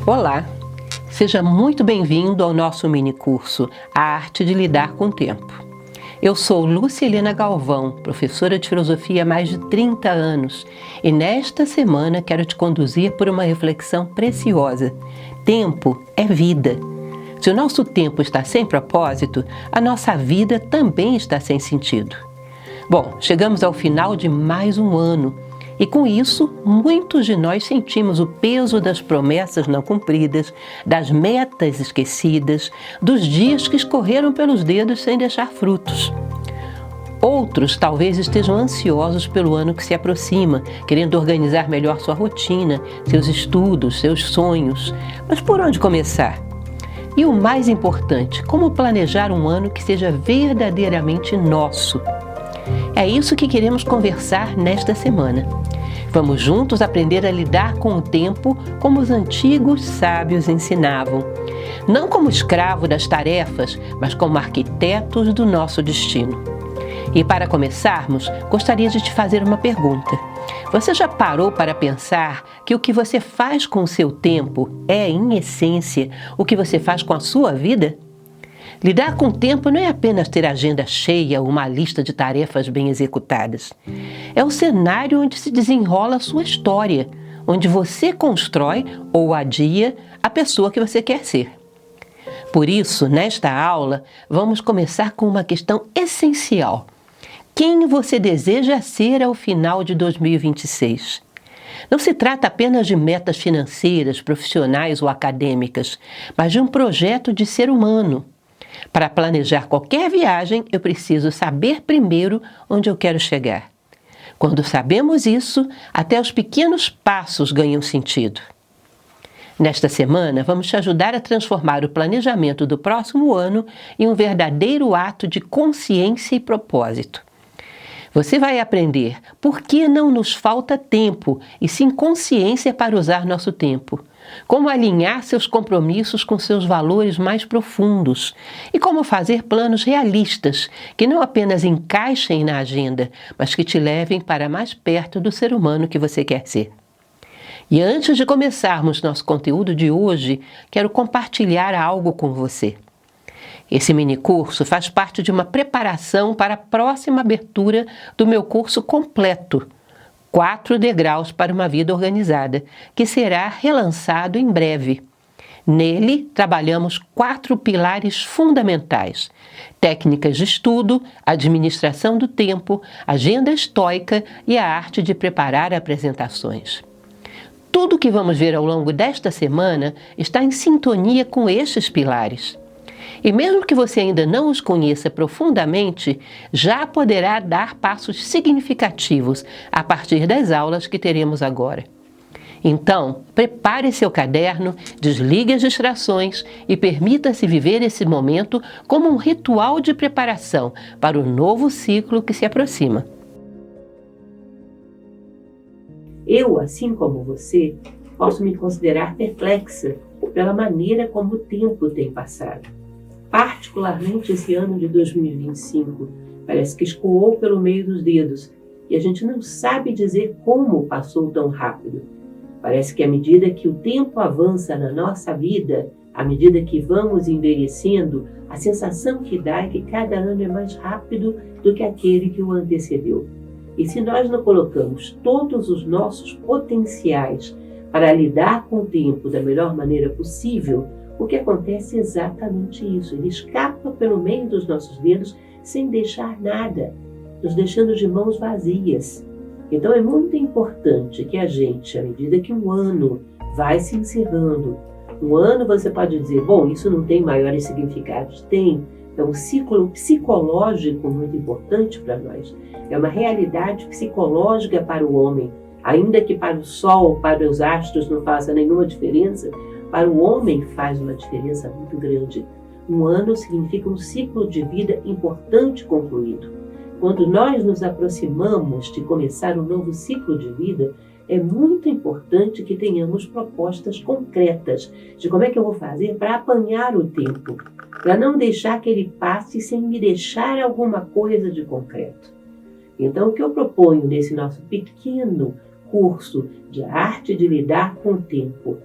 Olá, seja muito bem-vindo ao nosso mini curso A Arte de Lidar com o Tempo. Eu sou Lúcia Helena Galvão, professora de filosofia há mais de 30 anos e nesta semana quero te conduzir por uma reflexão preciosa. Tempo é vida. Se o nosso tempo está sem propósito, a nossa vida também está sem sentido. Bom, chegamos ao final de mais um ano. E com isso, muitos de nós sentimos o peso das promessas não cumpridas, das metas esquecidas, dos dias que escorreram pelos dedos sem deixar frutos. Outros talvez estejam ansiosos pelo ano que se aproxima, querendo organizar melhor sua rotina, seus estudos, seus sonhos. Mas por onde começar? E o mais importante, como planejar um ano que seja verdadeiramente nosso? É isso que queremos conversar nesta semana. Vamos juntos aprender a lidar com o tempo como os antigos sábios ensinavam. Não como escravo das tarefas, mas como arquitetos do nosso destino. E para começarmos, gostaria de te fazer uma pergunta. Você já parou para pensar que o que você faz com o seu tempo é, em essência, o que você faz com a sua vida? Lidar com o tempo não é apenas ter agenda cheia ou uma lista de tarefas bem executadas. É o cenário onde se desenrola a sua história, onde você constrói ou adia a pessoa que você quer ser. Por isso, nesta aula, vamos começar com uma questão essencial. Quem você deseja ser ao final de 2026? Não se trata apenas de metas financeiras, profissionais ou acadêmicas, mas de um projeto de ser humano. Para planejar qualquer viagem, eu preciso saber primeiro onde eu quero chegar. Quando sabemos isso, até os pequenos passos ganham sentido. Nesta semana, vamos te ajudar a transformar o planejamento do próximo ano em um verdadeiro ato de consciência e propósito. Você vai aprender por que não nos falta tempo e sim consciência para usar nosso tempo. Como alinhar seus compromissos com seus valores mais profundos e como fazer planos realistas que não apenas encaixem na agenda, mas que te levem para mais perto do ser humano que você quer ser. E antes de começarmos nosso conteúdo de hoje, quero compartilhar algo com você. Esse mini-curso faz parte de uma preparação para a próxima abertura do meu curso completo, 4 degraus para uma vida organizada, que será relançado em breve. Nele, trabalhamos 4 pilares fundamentais: técnicas de estudo, administração do tempo, agenda estoica e a arte de preparar apresentações. Tudo o que vamos ver ao longo desta semana está em sintonia com estes pilares. E mesmo que você ainda não os conheça profundamente, já poderá dar passos significativos a partir das aulas que teremos agora. Então, prepare seu caderno, desligue as distrações e permita-se viver esse momento como um ritual de preparação para o novo ciclo que se aproxima. Eu, assim como você, posso me considerar perplexa pela maneira como o tempo tem passado. Particularmente esse ano de 2025, parece que escoou pelo meio dos dedos e a gente não sabe dizer como passou tão rápido. Parece que à medida que o tempo avança na nossa vida, à medida que vamos envelhecendo, a sensação que dá é que cada ano é mais rápido do que aquele que o antecedeu. E se nós não colocamos todos os nossos potenciais para lidar com o tempo da melhor maneira possível, o que acontece é exatamente isso. Ele escapa pelo meio dos nossos dedos sem deixar nada, nos deixando de mãos vazias. Então é muito importante que a gente, à medida que um ano vai se encerrando, um ano você pode dizer, bom, isso não tem maiores significados. Tem. É um ciclo psicológico muito importante para nós. É uma realidade psicológica para o homem. Ainda que para o sol, para os astros não faça nenhuma diferença, para o homem faz uma diferença muito grande. Um ano significa um ciclo de vida importante concluído. Quando nós nos aproximamos de começar um novo ciclo de vida, é muito importante que tenhamos propostas concretas de como é que eu vou fazer para apanhar o tempo, para não deixar que ele passe sem me deixar alguma coisa de concreto. Então, o que eu proponho nesse nosso pequeno curso de arte de lidar com o tempo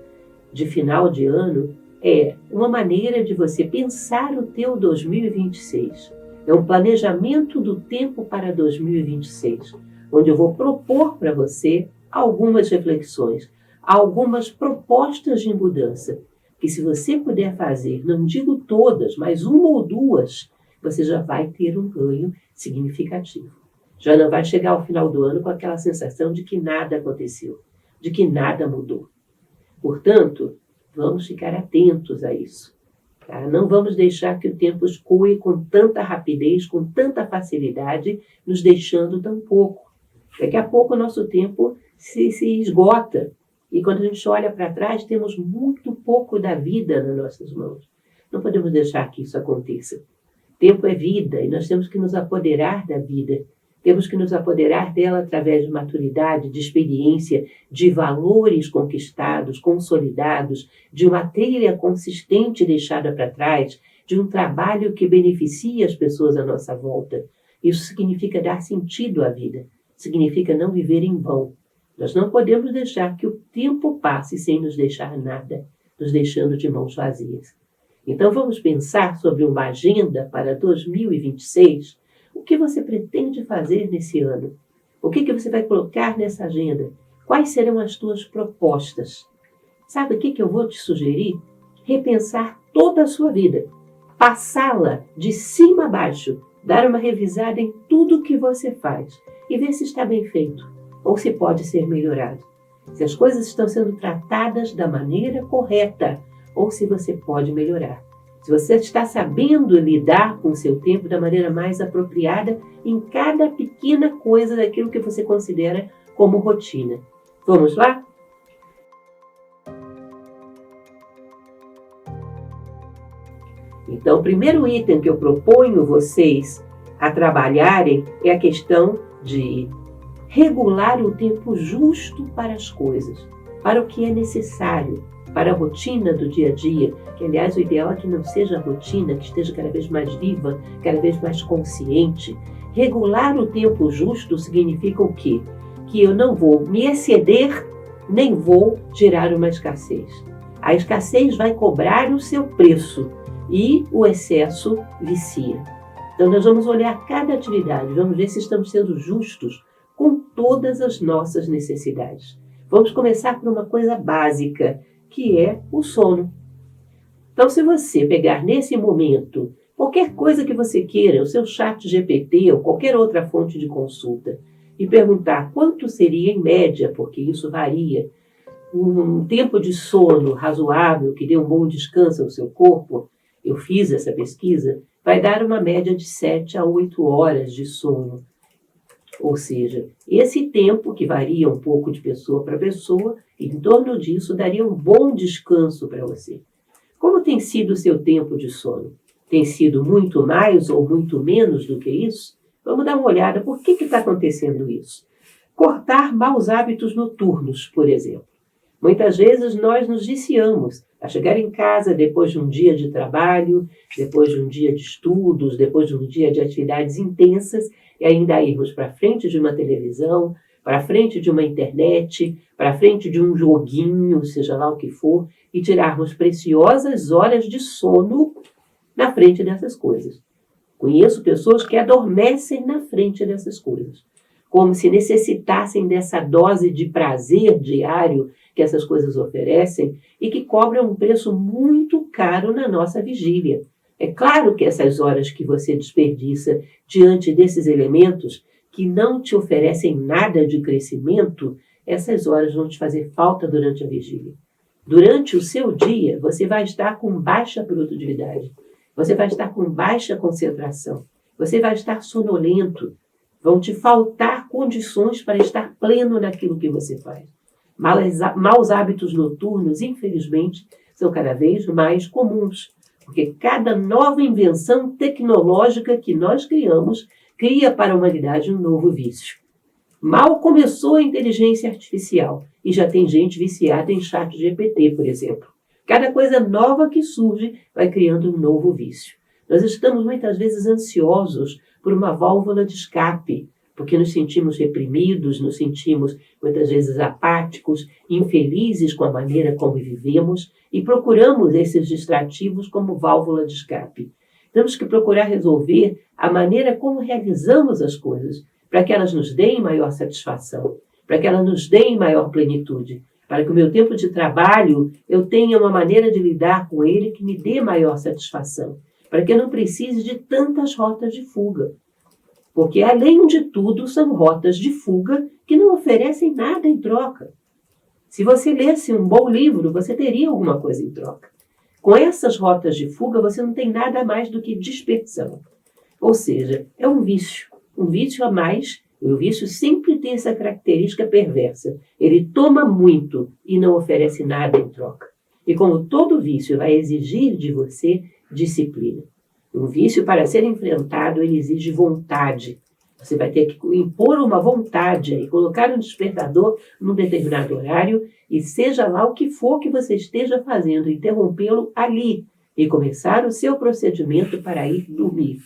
de final de ano é uma maneira de você pensar o teu 2026. É um planejamento do tempo para 2026, onde eu vou propor para você algumas reflexões, algumas propostas de mudança, que se você puder fazer, não digo todas, mas uma ou duas, você já vai ter um ganho significativo. Já não vai chegar ao final do ano com aquela sensação de que nada aconteceu, de que nada mudou. Portanto, vamos ficar atentos a isso. Tá? Não vamos deixar que o tempo escoe com tanta rapidez, com tanta facilidade, nos deixando tão pouco. Daqui a pouco o nosso tempo se esgota. E quando a gente olha para trás, temos muito pouco da vida nas nossas mãos. Não podemos deixar que isso aconteça. Tempo é vida e nós temos que nos apoderar da vida. Temos que nos apoderar dela através de maturidade, de experiência, de valores conquistados, consolidados, de uma trilha consistente deixada para trás, de um trabalho que beneficie as pessoas à nossa volta. Isso significa dar sentido à vida, significa não viver em vão. Nós não podemos deixar que o tempo passe sem nos deixar nada, nos deixando de mãos vazias. Então vamos pensar sobre uma agenda para 2026. O que você pretende fazer nesse ano? O que você vai colocar nessa agenda? Quais serão as tuas propostas? Sabe o que eu vou te sugerir? Repensar toda a sua vida. Passá-la de cima a baixo. Dar uma revisada em tudo o que você faz. E ver se está bem feito. Ou se pode ser melhorado. Se as coisas estão sendo tratadas da maneira correta. Ou se você pode melhorar. Se você está sabendo lidar com o seu tempo da maneira mais apropriada em cada pequena coisa daquilo que você considera como rotina. Vamos lá? Então, o primeiro item que eu proponho vocês a trabalharem é a questão de regular o tempo justo para as coisas, para o que é necessário, para a rotina do dia a dia, que aliás o ideal é que não seja a rotina, que esteja cada vez mais viva, cada vez mais consciente. Regular o tempo justo significa o quê? Que eu não vou me exceder, nem vou gerar uma escassez. A escassez vai cobrar o seu preço e o excesso vicia. Então nós vamos olhar cada atividade, vamos ver se estamos sendo justos com todas as nossas necessidades. Vamos começar por uma coisa básica, que é o sono. Então, se você pegar nesse momento qualquer coisa que você queira, o seu chat GPT ou qualquer outra fonte de consulta, e perguntar quanto seria em média, porque isso varia, um tempo de sono razoável, que dê um bom descanso ao seu corpo, eu fiz essa pesquisa, vai dar uma média de 7 a 8 horas de sono. Ou seja, esse tempo, que varia um pouco de pessoa para pessoa, em torno disso daria um bom descanso para você. Como tem sido o seu tempo de sono? Tem sido muito mais ou muito menos do que isso? Vamos dar uma olhada por que está acontecendo isso. Cortar maus hábitos noturnos, por exemplo. Muitas vezes nós nos viciamos a chegar em casa depois de um dia de trabalho, depois de um dia de estudos, depois de um dia de atividades intensas, e ainda irmos para frente de uma televisão, para frente de uma internet, para frente de um joguinho, seja lá o que for, e tirarmos preciosas horas de sono na frente dessas coisas. Conheço pessoas que adormecem na frente dessas coisas, como se necessitassem dessa dose de prazer diário que essas coisas oferecem e que cobram um preço muito caro na nossa vigília. É claro que essas horas que você desperdiça diante desses elementos que não te oferecem nada de crescimento, essas horas vão te fazer falta durante a vigília. Durante o seu dia, você vai estar com baixa produtividade, você vai estar com baixa concentração, você vai estar sonolento, vão te faltar condições para estar pleno naquilo que você faz. Maus hábitos noturnos, infelizmente, são cada vez mais comuns, porque cada nova invenção tecnológica que nós criamos cria para a humanidade um novo vício. Mal começou a inteligência artificial e já tem gente viciada em chat GPT, por exemplo. Cada coisa nova que surge vai criando um novo vício. Nós estamos muitas vezes ansiosos por uma válvula de escape, porque nos sentimos reprimidos, nos sentimos muitas vezes apáticos, infelizes com a maneira como vivemos e procuramos esses distrativos como válvula de escape. Temos que procurar resolver a maneira como realizamos as coisas, para que elas nos deem maior satisfação, para que elas nos deem maior plenitude, para que o meu tempo de trabalho eu tenha uma maneira de lidar com ele que me dê maior satisfação, para que eu não precise de tantas rotas de fuga. Porque, além de tudo, são rotas de fuga que não oferecem nada em troca. Se você lesse um bom livro, você teria alguma coisa em troca. Com essas rotas de fuga, você não tem nada mais do que dispersão. Ou seja, é um vício a mais. O vício sempre tem essa característica perversa. Ele toma muito e não oferece nada em troca. E como todo vício vai exigir de você disciplina. Um vício, para ser enfrentado, ele exige vontade. Você vai ter que impor uma vontade e colocar um despertador num determinado horário e seja lá o que for que você esteja fazendo, interrompê-lo ali e começar o seu procedimento para ir dormir.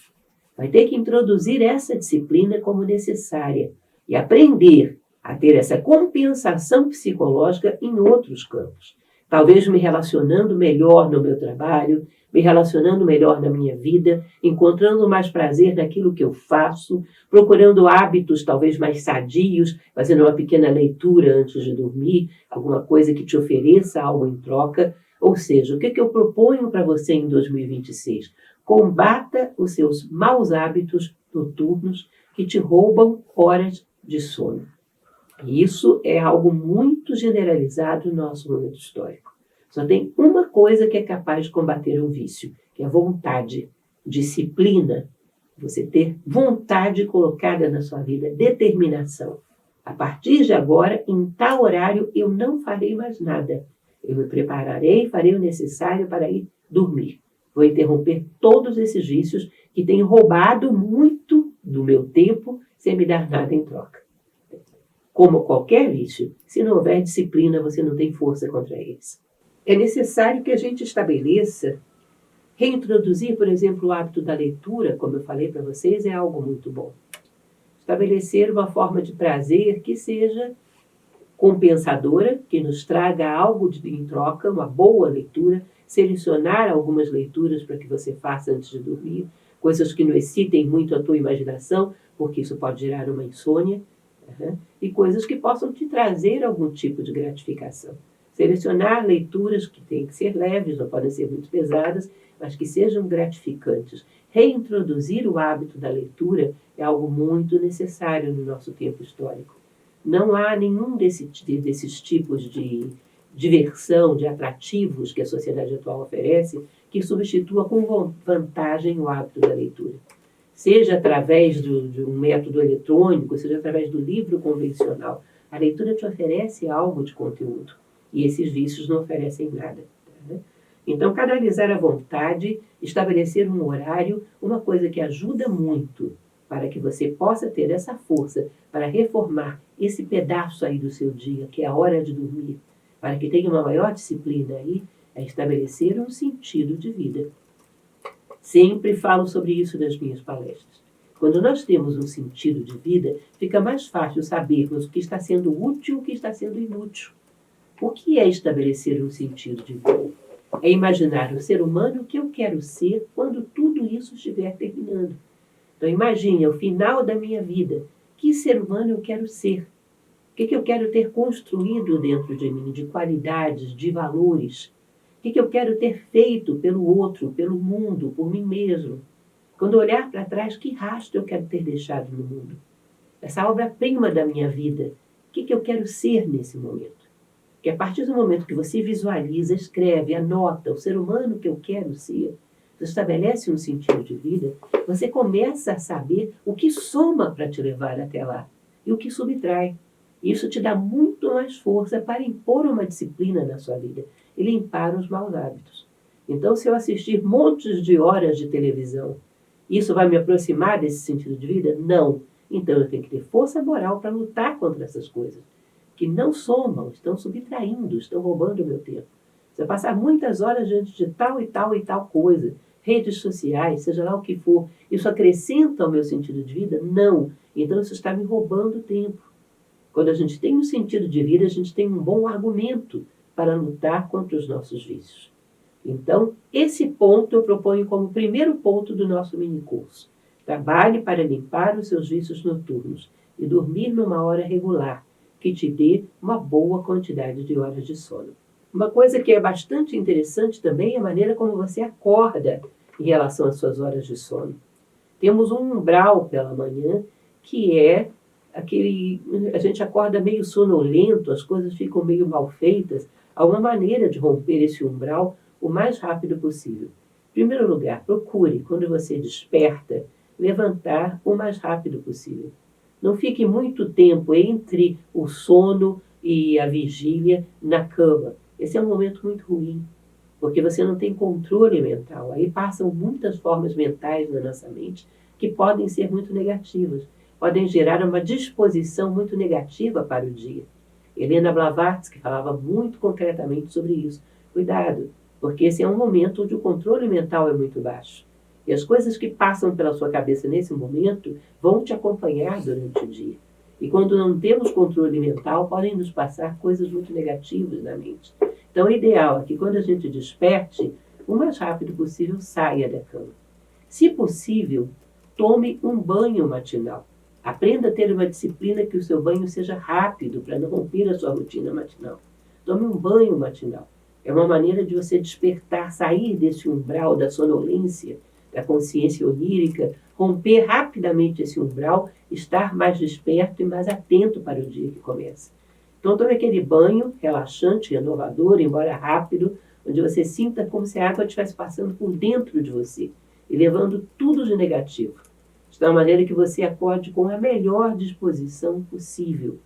Vai ter que introduzir essa disciplina como necessária e aprender a ter essa compensação psicológica em outros campos. Talvez me relacionando melhor no meu trabalho, me relacionando melhor na minha vida, encontrando mais prazer naquilo que eu faço, procurando hábitos talvez mais sadios, fazendo uma pequena leitura antes de dormir, alguma coisa que te ofereça algo em troca. Ou seja, o que eu proponho para você em 2026? Combata os seus maus hábitos noturnos que te roubam horas de sono. E isso é algo muito generalizado no nosso momento histórico. Só tem uma coisa que é capaz de combater o vício, que é a vontade, disciplina. Você ter vontade colocada na sua vida, determinação. A partir de agora, em tal horário, eu não farei mais nada. Eu me prepararei e farei o necessário para ir dormir. Vou interromper todos esses vícios que têm roubado muito do meu tempo sem me dar nada em troca. Como qualquer vício, se não houver disciplina, você não tem força contra eles. É necessário que a gente estabeleça, reintroduzir, por exemplo, o hábito da leitura, como eu falei para vocês, é algo muito bom. Estabelecer uma forma de prazer que seja compensadora, que nos traga algo em troca, uma boa leitura, selecionar algumas leituras para que você faça antes de dormir, coisas que não excitem muito a tua imaginação, porque isso pode gerar uma insônia, e coisas que possam te trazer algum tipo de gratificação. Selecionar leituras que têm que ser leves, não podem ser muito pesadas, mas que sejam gratificantes. Reintroduzir o hábito da leitura é algo muito necessário no nosso tempo histórico. Não há nenhum desses tipos de diversão, de atrativos que a sociedade atual oferece, que substitua com vantagem o hábito da leitura. Seja através de um método eletrônico, seja através do livro convencional. A leitura te oferece algo de conteúdo e esses vícios não oferecem nada. Então, canalizar a vontade, estabelecer um horário, uma coisa que ajuda muito para que você possa ter essa força para reformar esse pedaço aí do seu dia, que é a hora de dormir, para que tenha uma maior disciplina aí, é estabelecer um sentido de vida. Sempre falo sobre isso nas minhas palestras. Quando nós temos um sentido de vida, fica mais fácil sabermos o que está sendo útil e o que está sendo inútil. O que é estabelecer um sentido de vida? É imaginar o ser humano que eu quero ser quando tudo isso estiver terminando. Então imagine, ao final da minha vida, que ser humano eu quero ser? O que eu quero ter construído dentro de mim, de qualidades, de valores? O que eu quero ter feito pelo outro, pelo mundo, por mim mesmo? Quando olhar para trás, que rastro eu quero ter deixado no mundo? Essa obra-prima da minha vida, o que eu quero ser nesse momento? Porque a partir do momento que você visualiza, escreve, anota o ser humano que eu quero ser, você estabelece um sentido de vida, você começa a saber o que soma para te levar até lá e o que subtrai. Isso te dá muito mais força para impor uma disciplina na sua vida e limpar os maus hábitos. Então, se eu assistir montes de horas de televisão, isso vai me aproximar desse sentido de vida? Não. Então, eu tenho que ter força moral para lutar contra essas coisas, que não somam, estão subtraindo, estão roubando o meu tempo. Se eu passar muitas horas diante de tal e tal e tal coisa, redes sociais, seja lá o que for, isso acrescenta ao meu sentido de vida? Não. Então isso está me roubando tempo. Quando a gente tem um sentido de vida, a gente tem um bom argumento para lutar contra os nossos vícios. Então, esse ponto eu proponho como primeiro ponto do nosso minicurso. Trabalhe para limpar os seus vícios noturnos e dormir numa hora regular, que te dê uma boa quantidade de horas de sono. Uma coisa que é bastante interessante também é a maneira como você acorda em relação às suas horas de sono. Temos um umbral pela manhã que é aquele... A gente acorda meio sonolento, as coisas ficam meio mal feitas. Há uma maneira de romper esse umbral o mais rápido possível. Em primeiro lugar, procure, quando você desperta, levantar o mais rápido possível. Não fique muito tempo entre o sono e a vigília na cama. Esse é um momento muito ruim, porque você não tem controle mental. Aí passam muitas formas mentais na nossa mente que podem ser muito negativas, podem gerar uma disposição muito negativa para o dia. Helena Blavatsky falava muito concretamente sobre isso. Cuidado, porque esse é um momento onde o controle mental é muito baixo. E as coisas que passam pela sua cabeça nesse momento vão te acompanhar durante o dia. E quando não temos controle mental, podem nos passar coisas muito negativas na mente. Então, o ideal é que quando a gente desperte, o mais rápido possível saia da cama. Se possível, tome um banho matinal. Aprenda a ter uma disciplina que o seu banho seja rápido, para não romper a sua rotina matinal. Tome um banho matinal. É uma maneira de você despertar, sair desse umbral da sonolência, da consciência onírica, romper rapidamente esse umbral, estar mais desperto e mais atento para o dia que começa. Então, tome aquele banho relaxante, renovador, embora rápido, onde você sinta como se a água estivesse passando por dentro de você e levando tudo de negativo. De tal maneira que você acorde com a melhor disposição possível.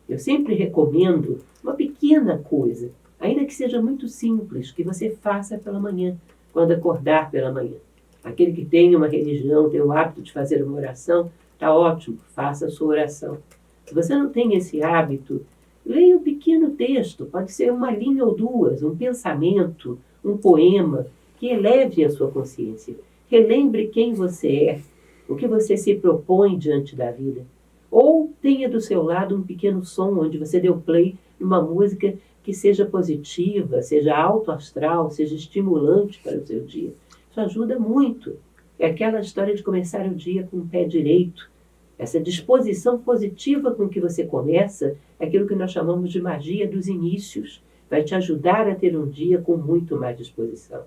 Eu sempre recomendo uma pequena coisa, ainda que seja muito simples, que você faça pela manhã, quando acordar pela manhã. Aquele que tem uma religião, tem o hábito de fazer uma oração, está ótimo, faça a sua oração. Se você não tem esse hábito, leia um pequeno texto, pode ser uma linha ou duas, um pensamento, um poema, que eleve a sua consciência. Relembre quem você é, o que você se propõe diante da vida. Ou tenha do seu lado um pequeno som onde você deu play numa música que seja positiva, seja autoastral, seja estimulante para o seu dia. Isso ajuda muito. É aquela história de começar o dia com o pé direito. Essa disposição positiva com que você começa é aquilo que nós chamamos de magia dos inícios. Vai te ajudar a ter um dia com muito mais disposição.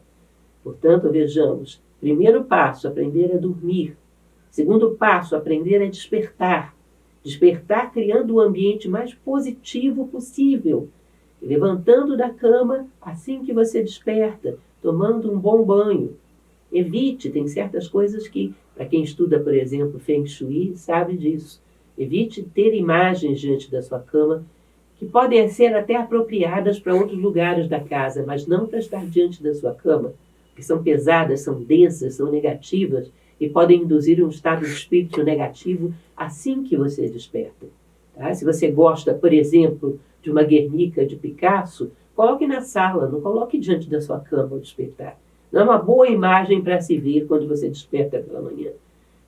Portanto, vejamos. Primeiro passo, aprender a dormir. Segundo passo, aprender a despertar. Despertar criando o ambiente mais positivo possível. Levantando da cama assim que você desperta, tomando um bom banho. Evite, tem certas coisas que, para quem estuda, por exemplo, Feng Shui, sabe disso. Evite ter imagens diante da sua cama que podem ser até apropriadas para outros lugares da casa, mas não para estar diante da sua cama, que são pesadas, são densas, são negativas e podem induzir um estado de espírito negativo assim que você desperta. Tá? Se você gosta, por exemplo, de uma Guernica de Picasso, coloque na sala, não coloque diante da sua cama ao despertar. Não é uma boa imagem para se ver quando você desperta pela manhã.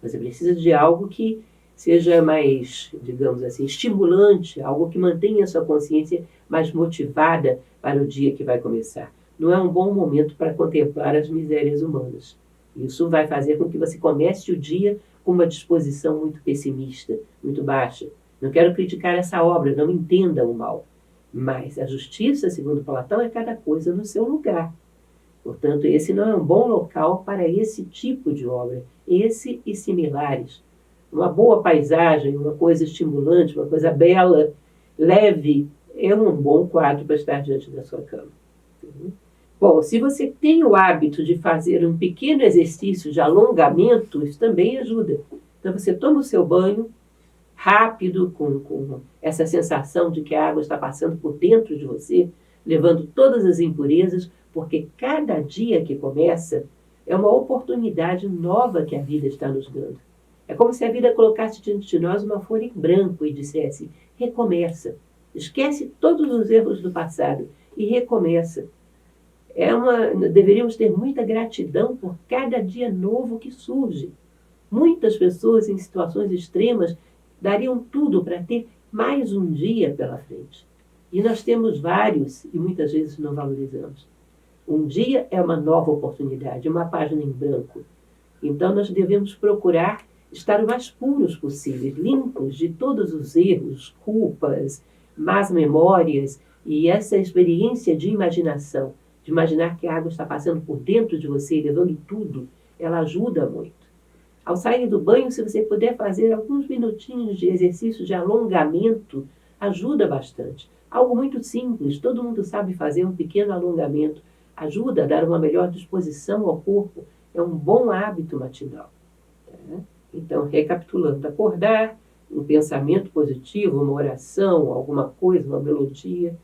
Você precisa de algo que seja mais, digamos assim, estimulante, algo que mantenha a sua consciência mais motivada para o dia que vai começar. Não é um bom momento para contemplar as misérias humanas. Isso vai fazer com que você comece o dia com uma disposição muito pessimista, muito baixa. Não quero criticar essa obra, não entenda o mal. Mas a justiça, segundo Platão, é cada coisa no seu lugar. Portanto, esse não é um bom local para esse tipo de obra. Esse e similares. Uma boa paisagem, uma coisa estimulante, uma coisa bela, leve, é um bom quadro para estar diante da sua cama. Bom, se você tem o hábito de fazer um pequeno exercício de alongamento, isso também ajuda. Então, você toma o seu banho rápido, com essa sensação de que a água está passando por dentro de você, levando todas as impurezas, porque cada dia que começa é uma oportunidade nova que a vida está nos dando. É como se a vida colocasse diante de nós uma folha em branco e dissesse: recomeça, esquece todos os erros do passado e recomeça. Deveríamos ter muita gratidão por cada dia novo que surge. Muitas pessoas em situações extremas dariam tudo para ter mais um dia pela frente. E nós temos vários e muitas vezes não valorizamos. Um dia é uma nova oportunidade, uma página em branco. Então nós devemos procurar estar o mais puros possíveis, limpos de todos os erros, culpas, más memórias e essa experiência de imaginação, de imaginar que a água está passando por dentro de você, levando tudo, ela ajuda muito. Ao sair do banho, se você puder fazer alguns minutinhos de exercício de alongamento, ajuda bastante. Algo muito simples, todo mundo sabe fazer um pequeno alongamento, ajuda a dar uma melhor disposição ao corpo, é um bom hábito matinal. Então, recapitulando, acordar, um pensamento positivo, uma oração, alguma coisa, uma melodia,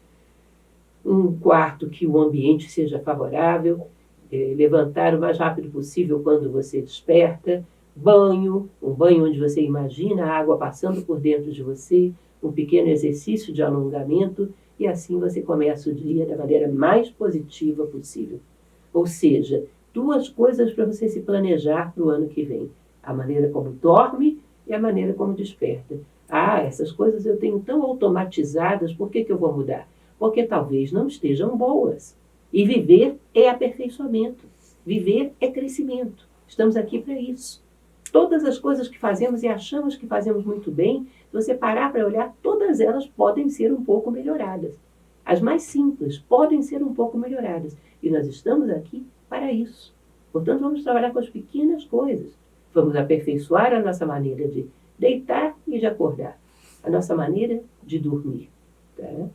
um quarto que o ambiente seja favorável, levantar o mais rápido possível quando você desperta, banho, um banho onde você imagina a água passando por dentro de você, um pequeno exercício de alongamento, e assim você começa o dia da maneira mais positiva possível. Ou seja, 2 coisas para você se planejar para o ano que vem. A maneira como dorme e a maneira como desperta. Essas coisas eu tenho tão automatizadas, por que eu vou mudar? Porque talvez não estejam boas. E viver é aperfeiçoamento. Viver é crescimento. Estamos aqui para isso. Todas as coisas que fazemos e achamos que fazemos muito bem, se você parar para olhar, todas elas podem ser um pouco melhoradas. As mais simples podem ser um pouco melhoradas. E nós estamos aqui para isso. Portanto, vamos trabalhar com as pequenas coisas. Vamos aperfeiçoar a nossa maneira de deitar e de acordar. A nossa maneira de dormir. Tá?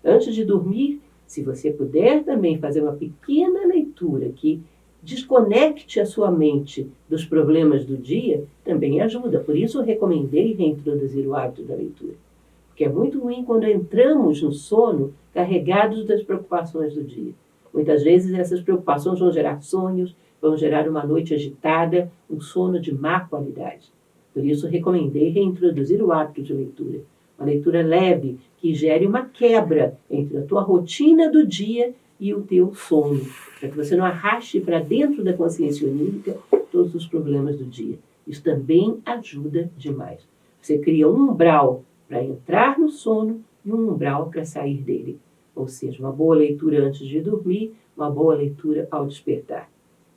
Antes de dormir, se você puder também fazer uma pequena leitura que desconecte a sua mente dos problemas do dia, também ajuda. Por isso eu recomendei reintroduzir o hábito da leitura. Porque é muito ruim quando entramos no sono carregados das preocupações do dia. Muitas vezes essas preocupações vão gerar sonhos, vão gerar uma noite agitada, um sono de má qualidade. Por isso recomendei reintroduzir o hábito de leitura. Uma leitura leve, que gere uma quebra entre a tua rotina do dia e o teu sono, para que você não arraste para dentro da consciência onírica todos os problemas do dia. Isso também ajuda demais. Você cria um umbral para entrar no sono e um umbral para sair dele. Ou seja, uma boa leitura antes de dormir, uma boa leitura ao despertar.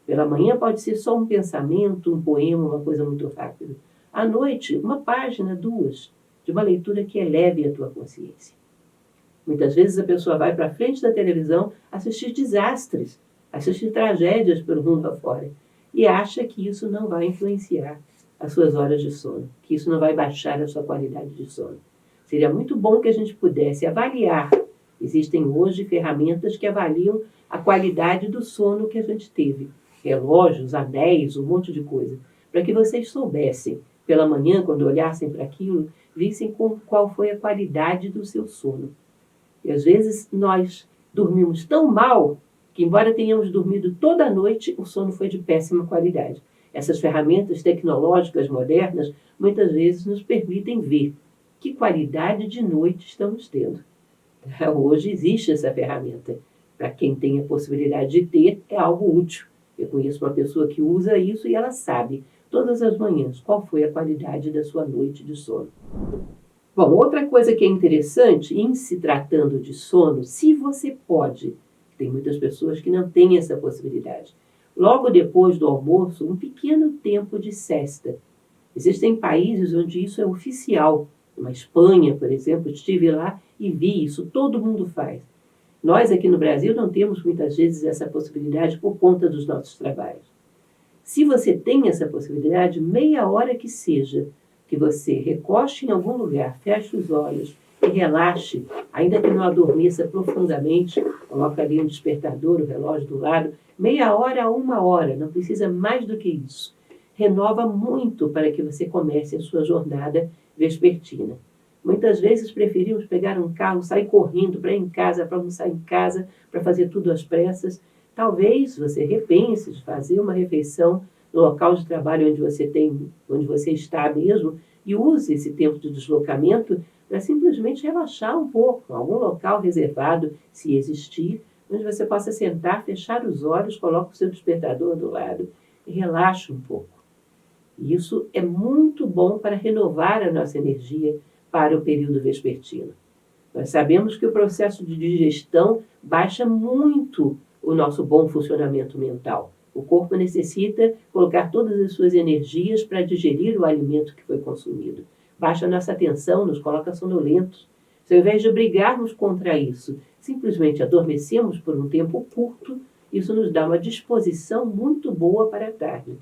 Pela manhã pode ser só um pensamento, um poema, uma coisa muito rápida. À noite, uma página, 2, de uma leitura que eleve a tua consciência. Muitas vezes a pessoa vai para frente da televisão assistir desastres, assistir tragédias pelo mundo afora, e acha que isso não vai influenciar as suas horas de sono, que isso não vai baixar a sua qualidade de sono. Seria muito bom que a gente pudesse avaliar. Existem hoje ferramentas que avaliam a qualidade do sono que a gente teve. Relógios, anéis, um monte de coisa. Para que vocês soubessem, pela manhã, quando olhassem para aquilo, vissem qual foi a qualidade do seu sono. E às vezes nós dormimos tão mal que, embora tenhamos dormido toda a noite, o sono foi de péssima qualidade. Essas ferramentas tecnológicas modernas muitas vezes nos permitem ver que qualidade de noite estamos tendo. Hoje existe essa ferramenta. Para quem tem a possibilidade de ter, é algo útil. Eu conheço uma pessoa que usa isso e ela sabe, todas as manhãs, qual foi a qualidade da sua noite de sono. Bom, outra coisa que é interessante, em se tratando de sono, se você pode, tem muitas pessoas que não têm essa possibilidade, logo depois do almoço, um pequeno tempo de siesta. Existem países onde isso é oficial. Na Espanha, por exemplo, estive lá e vi isso, todo mundo faz. Nós aqui no Brasil não temos muitas vezes essa possibilidade por conta dos nossos trabalhos. Se você tem essa possibilidade, meia hora que seja, que você recoste em algum lugar, feche os olhos e relaxe, ainda que não adormeça profundamente, coloca ali um despertador, o relógio do lado, meia hora a 1 hora, não precisa mais do que isso. Renova muito para que você comece a sua jornada vespertina. Muitas vezes preferimos pegar um carro, sair correndo para ir em casa, para almoçar em casa, para fazer tudo às pressas. Talvez você repense de fazer uma refeição no local de trabalho onde você está mesmo, e use esse tempo de deslocamento para simplesmente relaxar um pouco, algum local reservado, se existir, onde você possa sentar, fechar os olhos, coloque o seu despertador do lado e relaxe um pouco. E isso é muito bom para renovar a nossa energia para o período vespertino. Nós sabemos que o processo de digestão baixa muito o nosso bom funcionamento mental. O corpo necessita colocar todas as suas energias para digerir o alimento que foi consumido. Baixa a nossa atenção, nos coloca sonolentos. Se ao invés de brigarmos contra isso, simplesmente adormecemos por um tempo curto, isso nos dá uma disposição muito boa para a tarde.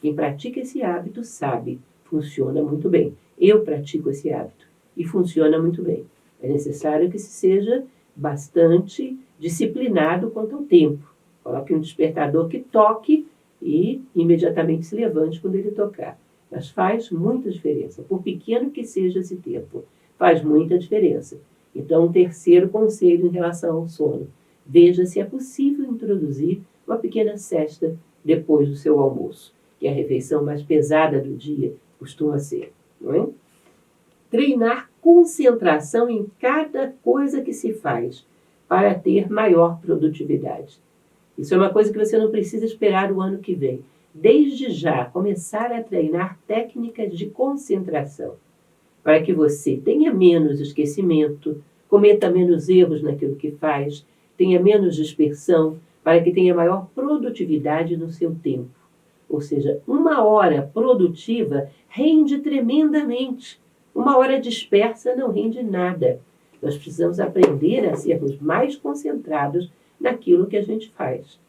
Quem pratica esse hábito sabe, funciona muito bem. Eu pratico esse hábito e funciona muito bem. É necessário que se seja bastante disciplinado quanto ao tempo. Coloque um despertador que toque e imediatamente se levante quando ele tocar. Mas faz muita diferença, por pequeno que seja esse tempo, faz muita diferença. Então, um terceiro conselho em relação ao sono. Veja se é possível introduzir uma pequena sesta depois do seu almoço, que é a refeição mais pesada do dia costuma ser, não é? Treinar concentração em cada coisa que se faz para ter maior produtividade. Isso é uma coisa que você não precisa esperar o ano que vem. Desde já, começar a treinar técnicas de concentração, para que você tenha menos esquecimento, cometa menos erros naquilo que faz, tenha menos dispersão, para que tenha maior produtividade no seu tempo. Ou seja, 1 hora produtiva rende tremendamente. 1 hora dispersa não rende nada. Nós precisamos aprender a sermos mais concentrados naquilo que a gente faz.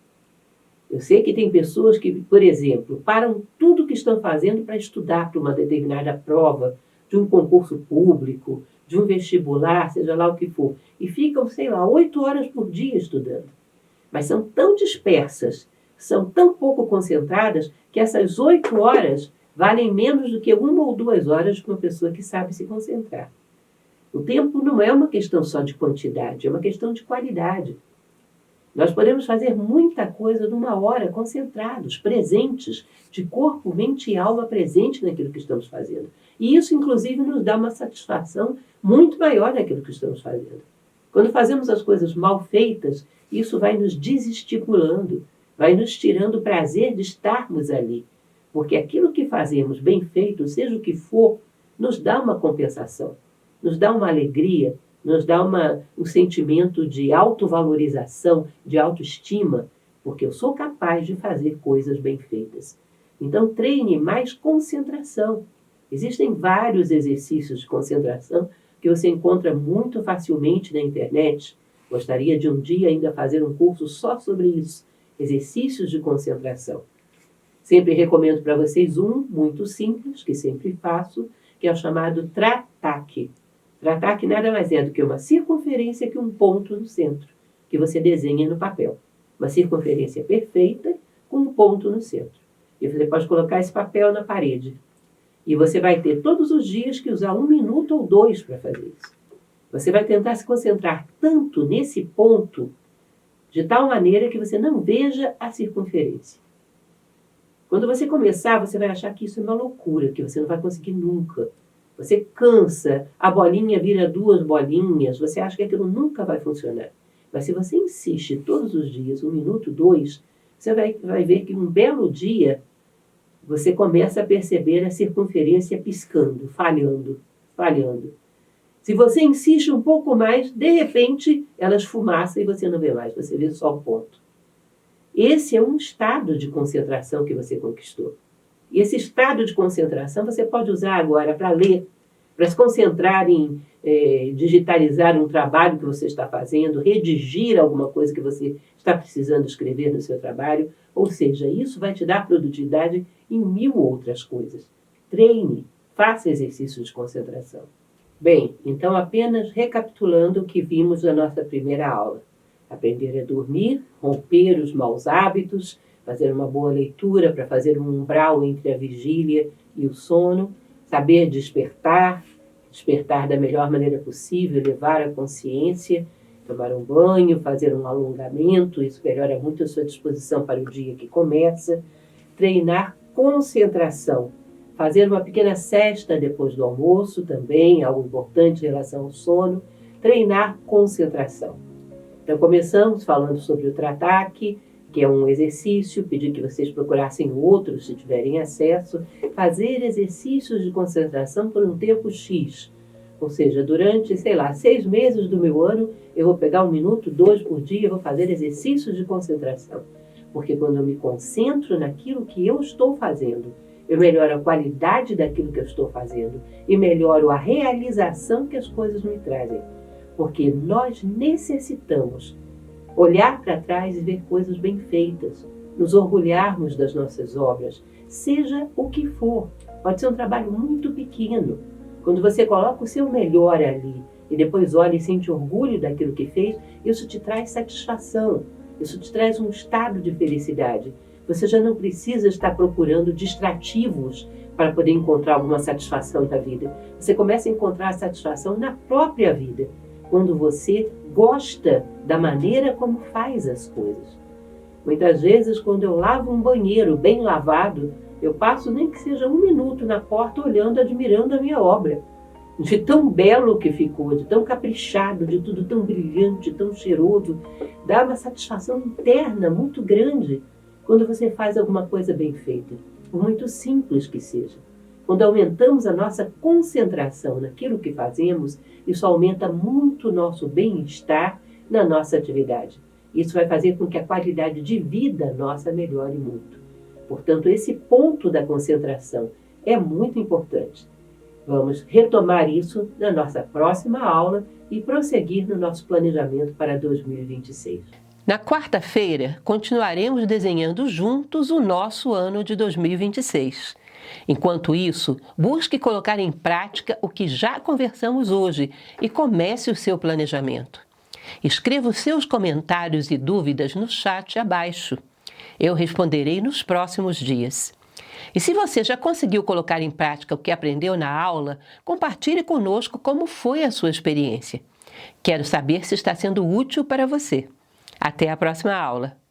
Eu sei que tem pessoas que, por exemplo, param tudo o que estão fazendo para estudar para uma determinada prova, de um concurso público, de um vestibular, seja lá o que for, e ficam, 8 horas por dia estudando. Mas são tão dispersas, são tão pouco concentradas, que essas 8 horas valem menos do que 1 ou 2 horas de uma pessoa que sabe se concentrar. O tempo não é uma questão só de quantidade, é uma questão de qualidade. Nós podemos fazer muita coisa numa hora, concentrados, presentes, de corpo, mente e alma presente naquilo que estamos fazendo. E isso, inclusive, nos dá uma satisfação muito maior naquilo que estamos fazendo. Quando fazemos as coisas mal feitas, isso vai nos desestimulando, vai nos tirando o prazer de estarmos ali. Porque aquilo que fazemos bem feito, seja o que for, nos dá uma compensação, nos dá uma alegria, nos dá um sentimento de autovalorização, de autoestima, porque eu sou capaz de fazer coisas bem feitas. Então, treine mais concentração. Existem vários exercícios de concentração que você encontra muito facilmente na internet. Gostaria de um dia ainda fazer um curso só sobre isso, exercícios de concentração. Sempre recomendo para vocês um muito simples, que sempre faço, que é o chamado Trataque. Trataque nada mais é do que uma circunferência que um ponto no centro, que você desenha no papel. Uma circunferência perfeita com um ponto no centro. E você pode colocar esse papel na parede. E você vai ter todos os dias que usar 1 minuto ou 2 para fazer isso. Você vai tentar se concentrar tanto nesse ponto, de tal maneira que você não veja a circunferência. Quando você começar, você vai achar que isso é uma loucura, que você não vai conseguir nunca. Você cansa, a bolinha vira 2 bolinhas, você acha que aquilo nunca vai funcionar. Mas se você insiste todos os dias, 1 minuto, 2, você vai ver que um belo dia você começa a perceber a circunferência piscando, falhando. Se você insiste um pouco mais, de repente ela esfumaça e você não vê mais, você vê só o ponto. Esse é um estado de concentração que você conquistou. E esse estado de concentração você pode usar agora para ler, para se concentrar em digitalizar um trabalho que você está fazendo, redigir alguma coisa que você está precisando escrever no seu trabalho. Ou seja, isso vai te dar produtividade em 1000 outras coisas. Treine, faça exercícios de concentração. Bem, então apenas recapitulando o que vimos na nossa primeira aula. Aprender a dormir, romper os maus hábitos, fazer uma boa leitura para fazer um umbral entre a vigília e o sono, saber despertar da melhor maneira possível, levar a consciência, tomar um banho, fazer um alongamento, isso melhora muito a sua disposição para o dia que começa, treinar concentração, fazer uma pequena sesta depois do almoço também, algo importante em relação ao sono, treinar concentração. Então começamos falando sobre o Trataque, que é um exercício, pedir que vocês procurassem outros se tiverem acesso, fazer exercícios de concentração por um tempo X. Ou seja, durante, 6 meses do meu ano, eu vou pegar 1 minuto, 2 por dia, vou fazer exercícios de concentração. Porque quando eu me concentro naquilo que eu estou fazendo, eu melhoro a qualidade daquilo que eu estou fazendo e melhoro a realização que as coisas me trazem. Porque nós necessitamos olhar para trás e ver coisas bem feitas, nos orgulharmos das nossas obras, seja o que for. Pode ser um trabalho muito pequeno. Quando você coloca o seu melhor ali e depois olha e sente orgulho daquilo que fez, isso te traz satisfação, isso te traz um estado de felicidade. Você já não precisa estar procurando distrativos para poder encontrar alguma satisfação na vida. Você começa a encontrar a satisfação na própria vida, quando você gosta da maneira como faz as coisas. Muitas vezes, quando eu lavo um banheiro bem lavado, eu passo nem que seja 1 minuto na porta olhando, admirando a minha obra. De tão belo que ficou, de tão caprichado, de tudo tão brilhante, tão cheiroso. Dá uma satisfação interna muito grande quando você faz alguma coisa bem feita, por muito simples que seja. Quando aumentamos a nossa concentração naquilo que fazemos, isso aumenta muito o nosso bem-estar na nossa atividade. Isso vai fazer com que a qualidade de vida nossa melhore muito. Portanto, esse ponto da concentração é muito importante. Vamos retomar isso na nossa próxima aula e prosseguir no nosso planejamento para 2026. Na quarta-feira, continuaremos desenhando juntos o nosso ano de 2026. Enquanto isso, busque colocar em prática o que já conversamos hoje e comece o seu planejamento. Escreva os seus comentários e dúvidas no chat abaixo. Eu responderei nos próximos dias. E se você já conseguiu colocar em prática o que aprendeu na aula, compartilhe conosco como foi a sua experiência. Quero saber se está sendo útil para você. Até a próxima aula!